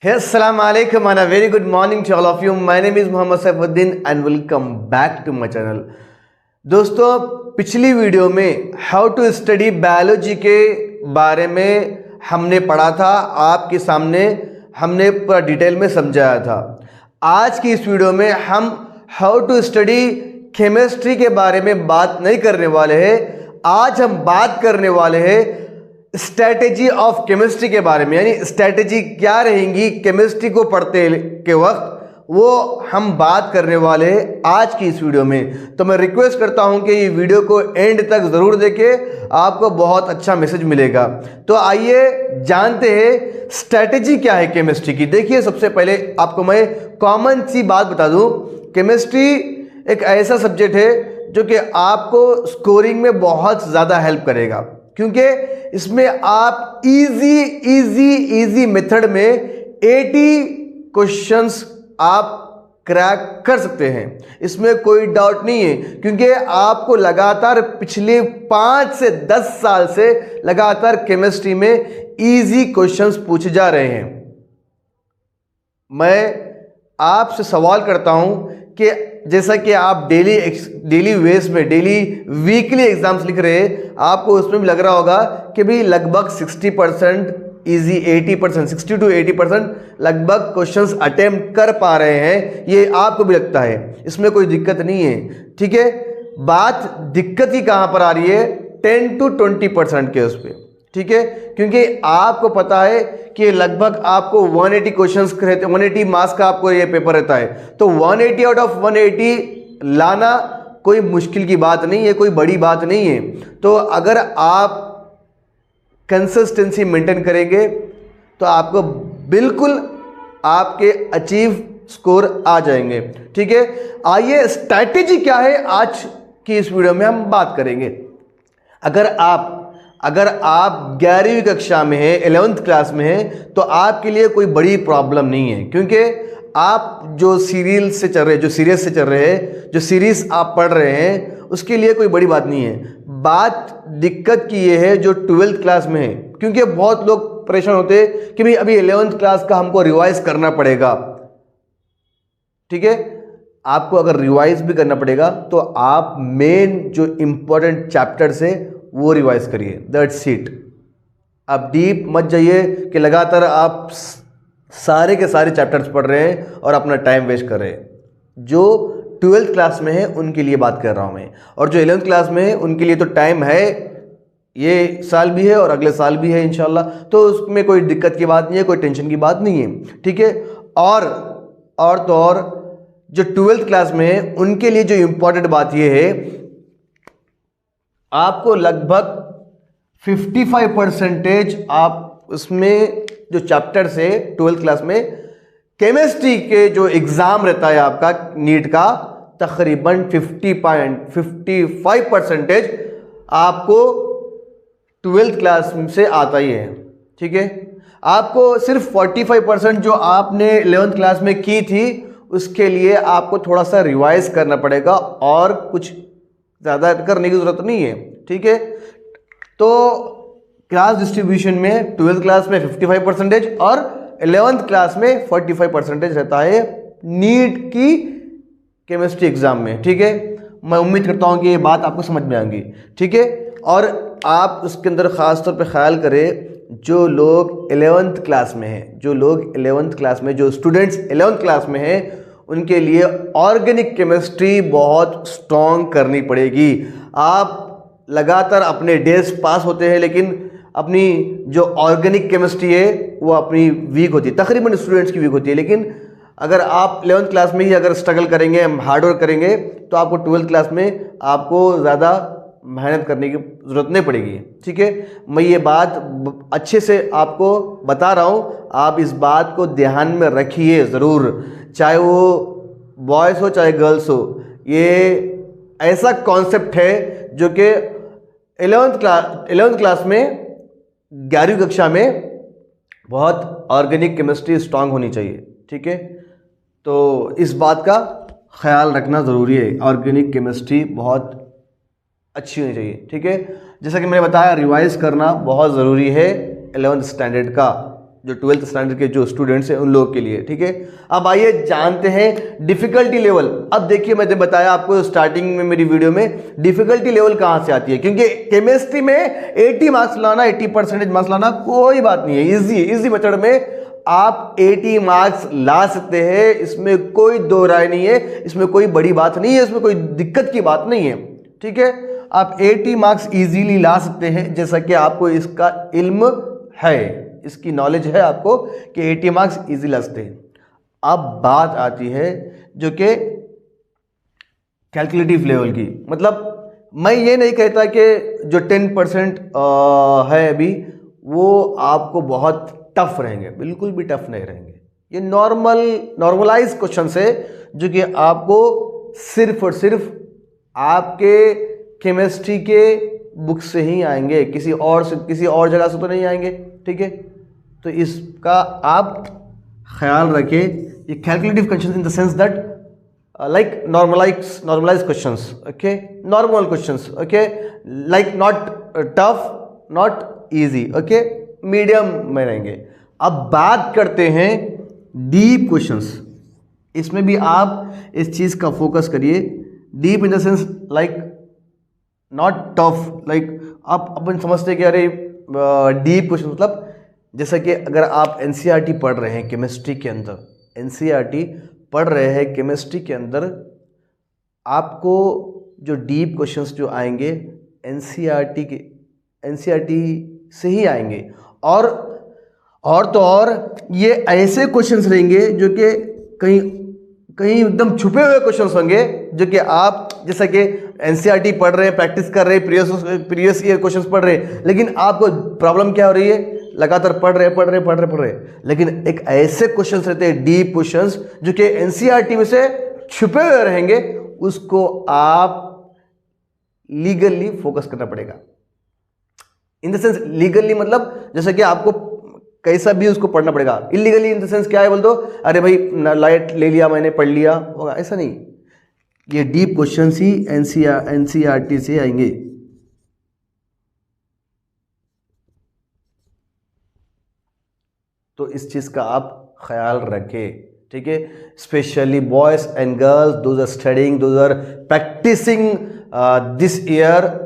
Hey, assalamu alaikum and a very good morning to all of you. My name is Mohammad Saifuddin and welcome back to my channel. दोस्तों, पिछली video में how to study biology के बारे में हमने पढ़ा था, आपके सामने हमने पूरा डिटेल में समझाया था। आज की इस वीडियो में हम हाउ टू स्टडी केमिस्ट्री के बारे में बात नहीं करने वाले हैं। आज हम बात करने वाले हैं स्ट्रैटेजी ऑफ केमिस्ट्री के बारे में, यानी स्ट्रैटेजी क्या रहेंगी केमिस्ट्री को पढ़ते के वक्त, वो हम बात करने वाले हैं आज की इस वीडियो में। तो मैं रिक्वेस्ट करता हूं कि ये वीडियो को एंड तक ज़रूर देखें, आपको बहुत अच्छा मैसेज मिलेगा। तो आइए जानते हैं स्ट्रैटेजी क्या है केमिस्ट्री की। देखिए, सबसे पहले आपको मैं कॉमन सी बात बता दूं, केमिस्ट्री एक ऐसा सब्जेक्ट है जो कि आपको स्कोरिंग में बहुत ज़्यादा हेल्प करेगा, क्योंकि इसमें आप इजी मेथड में 80 क्वेश्चंस आप क्रैक कर सकते हैं। इसमें कोई डाउट नहीं है, क्योंकि आपको लगातार पिछले 5 से 10 साल से लगातार केमिस्ट्री में इजी क्वेश्चंस पूछे जा रहे हैं। मैं आपसे सवाल करता हूं कि जैसा कि आप डेली बेस में वीकली एग्जाम्स लिख रहे हैं, आपको उसमें भी लग रहा होगा कि भाई लगभग 60% इजी, 80%, 60 to 80% लगभग क्वेश्चंस अटेम्प्ट कर पा रहे हैं। ये आपको भी लगता है, इसमें कोई दिक्कत नहीं है। ठीक है, बात दिक्कत ही कहाँ पर आ रही है? 10 to 20% के उस पर। ठीक है, क्योंकि आपको पता है कि लगभग आपको 180 क्वेश्चंस रहते, 180 मार्क्स का आपको ये पेपर रहता है। तो 180 आउट ऑफ 180 लाना कोई मुश्किल की बात नहीं है, कोई बड़ी बात नहीं है। तो अगर आप कंसिस्टेंसी मेंटेन करेंगे तो आपको बिल्कुल आपके अचीव स्कोर आ जाएंगे। ठीक है, आइए स्ट्रैटेजी क्या है आज की इस वीडियो में हम बात करेंगे। अगर आप 11वीं कक्षा में हैं, 11th क्लास में हैं, तो आपके लिए कोई बड़ी प्रॉब्लम नहीं है, क्योंकि आप जो सीरियल से चल रहे हैं, जो सीरीज से चल रहे हैं, जो सीरीज आप पढ़ रहे हैं, उसके लिए कोई बड़ी बात नहीं है। बात दिक्कत की ये है जो 12th क्लास में है, क्योंकि बहुत लोग परेशान होते हैं कि भाई अभी 11th क्लास का हमको रिवाइज करना पड़ेगा। ठीक है, आपको अगर रिवाइज भी करना पड़ेगा तो आप मेन जो इंपॉर्टेंट चैप्टर्स है वो रिवाइज करिए, दैट्स इट। आप डीप मत जाइए कि लगातार आप सारे के सारे चैप्टर्स पढ़ रहे हैं और अपना टाइम वेस्ट कर रहे हैं। जो 12th क्लास में है उनके लिए बात कर रहा हूं मैं, और जो 11th क्लास में है उनके लिए तो टाइम है, ये साल भी है और अगले साल भी है इंशाल्लाह। तो उसमें कोई दिक्कत की बात नहीं है, कोई टेंशन की बात नहीं है। ठीक है, और जो 12th क्लास में है उनके लिए जो इंपॉर्टेंट बात ये है, आपको लगभग 55% आप उसमें जो चैप्टर्स है 12th क्लास में, केमिस्ट्री के जो एग्जाम रहता है आपका नीट का, तकरीबन 55% आपको 12th क्लास से आता ही है। ठीक है, आपको सिर्फ 45% जो आपने 11th क्लास में की थी उसके लिए आपको थोड़ा सा रिवाइज करना पड़ेगा, और कुछ ज़्यादा करने की ज़रूरत नहीं है। ठीक है, तो क्लास डिस्ट्रीब्यूशन में 12th क्लास में 55% और 11th क्लास में 45% रहता है नीट की केमिस्ट्री एग्जाम में। ठीक है, मैं उम्मीद करता हूँ कि ये बात आपको समझ में आएगी। ठीक है, और आप उसके अंदर ख़ास तौर पे ख्याल करें, जो लोग 11th क्लास में हैं, जो स्टूडेंट्स 11th क्लास में हैं, उनके लिए ऑर्गेनिक केमिस्ट्री बहुत स्ट्रॉन्ग करनी पड़ेगी। आप लगातार अपने डेज पास होते हैं, लेकिन अपनी जो ऑर्गेनिक केमिस्ट्री है वो अपनी वीक होती है, तकरीबन स्टूडेंट्स की वीक होती है। लेकिन अगर आप 11th क्लास में ही अगर स्ट्रगल करेंगे, हार्डवर्क करेंगे, तो आपको 12th क्लास में आपको ज़्यादा मेहनत करने की ज़रूरत नहीं पड़ेगी। ठीक है, मैं ये बात अच्छे से आपको बता रहा हूँ, आप इस बात को ध्यान में रखिए ज़रूर, चाहे वो बॉयज़ हो चाहे गर्ल्स हो। ये ऐसा कॉन्सेप्ट है जो कि 11th क्लास में 11वीं कक्षा में बहुत ऑर्गेनिक केमिस्ट्री स्ट्रांग होनी चाहिए। ठीक है, तो इस बात का ख्याल रखना ज़रूरी है, ऑर्गेनिक केमिस्ट्री बहुत अच्छी होनी चाहिए। ठीक है, जैसा कि मैंने बताया, रिवाइज करना बहुत ज़रूरी है 11th स्टैंडर्ड का। जो 12th स्टैंडर्ड के जो स्टूडेंट्स हैं उन लोगों के लिए, ठीक है। अब आइए जानते हैं डिफिकल्टी लेवल। अब देखिए मैंने बताया आपको स्टार्टिंग में मेरी वीडियो में डिफिकल्टी लेवल कहाँ से आती है, क्योंकि केमिस्ट्री में 80 मार्क्स लाना, 80% मार्क्स लाना कोई बात नहीं है। इजी मेथड में आप 80 मार्क्स ला सकते हैं, इसमें कोई दो राय नहीं है, इसमें कोई बड़ी बात नहीं है, इसमें कोई दिक्कत की बात नहीं है, ठीक है। आप 80 मार्क्स इजीली ला सकते हैं, जैसा कि आपको इसका इल्म है, इसकी नॉलेज है आपको कि 80 मार्क्स इजीली ला सकते हैं। अब बात आती है जो कि कैलकुलेटिव लेवल की। मतलब मैं ये नहीं कहता कि जो 10% है अभी वो आपको बहुत टफ रहेंगे, बिल्कुल भी टफ नहीं रहेंगे। ये नॉर्मलाइज क्वेश्चन है जो कि आपको सिर्फ और सिर्फ आपके केमिस्ट्री के बुक से ही आएंगे, किसी और जगह से तो नहीं आएंगे, ठीक है। तो इसका आप ख्याल रखें। ये calculative question in the sense that like normalize questions, okay, normal questions, okay, like not tough not easy, okay, medium में रहेंगे। अब बात करते हैं डीप क्वेश्चंस। इसमें भी आप इस चीज का फोकस करिए। Deep in the sense like not tough, like आप अपन समझते हैं कि अरे डीप क्वेश्चन मतलब जैसा कि अगर आप एनसीईआरटी पढ़ रहे हैं केमिस्ट्री के अंदर, एनसीईआरटी पढ़ रहे हैं केमिस्ट्री के अंदर, आपको जो डीप क्वेश्चंस जो आएंगे एनसीईआरटी से ही आएंगे। और तो और ये ऐसे क्वेश्चंस रहेंगे जो कि कहीं एकदम छुपे हुए क्वेश्चंस होंगे, जो कि आप जैसा कि एनसीईआरटी पढ़ रहे हैं, प्रैक्टिस कर रहे हैं, प्रीवियस ईयर क्वेश्चंस पढ़ रहे हैं, लेकिन आपको प्रॉब्लम क्या हो रही है, लगातार पढ़ रहे, लेकिन एक ऐसे क्वेश्चंस रहते हैं डीप क्वेश्चंस जो कि एनसीईआरटी में से छुपे हुए रहेंगे, उसको आप लीगली फोकस करना पड़ेगा। इन द सेंस लीगली मतलब जैसे कि आपको कैसा भी उसको पढ़ना पड़ेगा। इलीगली इन द सेंस क्या है, बोल दो अरे भाई लाइट ले लिया मैंने, पढ़ लिया, होगा, ऐसा नहीं। ये डीप क्वेश्चंस ही एनसीईआरटी से आएंगे। तो इस चीज का आप ख्याल रखें, ठीक है। Specially boys and girls, those are studying, those are practicing this year,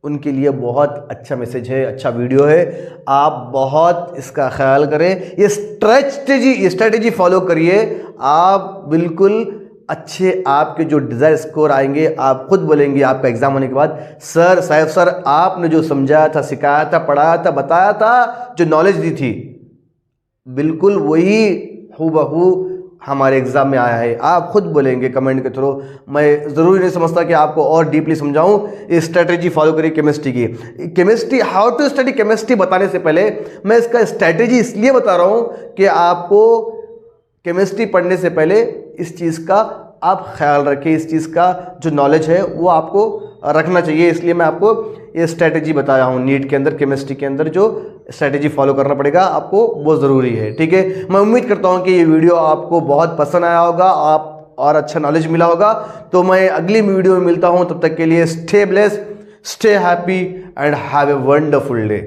उनके लिए बहुत अच्छा मैसेज है, अच्छा वीडियो है। आप बहुत इसका ख्याल करें, ये स्ट्रेटेजी फॉलो करिए, आप बिल्कुल अच्छे आपके जो डिज़ायर स्कोर आएंगे। आप खुद बोलेंगे आपका एग्जाम होने के बाद, सर साहब सर आपने जो समझाया था, सिखाया था, पढ़ाया था, बताया था, जो नॉलेज दी थी, बिल्कुल वही हूबहू हमारे एग्जाम में आया है। आप खुद बोलेंगे कमेंट के थ्रू। मैं ज़रूरी नहीं समझता कि आपको और डीपली समझाऊं। ये स्ट्रेटेजी फॉलो करिए केमिस्ट्री की। Chemistry, how to study chemistry बताने से पहले मैं इसका स्ट्रेटेजी इसलिए बता रहा हूं कि आपको केमिस्ट्री पढ़ने से पहले इस चीज़ का आप ख्याल रखें, इस चीज़ का जो नॉलेज है वो आपको रखना चाहिए। इसलिए मैं आपको ये स्ट्रेटेजी बताया हूँ। नीट के अंदर, केमिस्ट्री के अंदर जो स्ट्रेटेजी फॉलो करना पड़ेगा आपको, वो ज़रूरी है, ठीक है। मैं उम्मीद करता हूँ कि ये वीडियो आपको बहुत पसंद आया होगा, आप और अच्छा नॉलेज मिला होगा। तो मैं अगली वीडियो में मिलता हूँ, तब तक के लिए stay blessed, stay happy and have a wonderful day.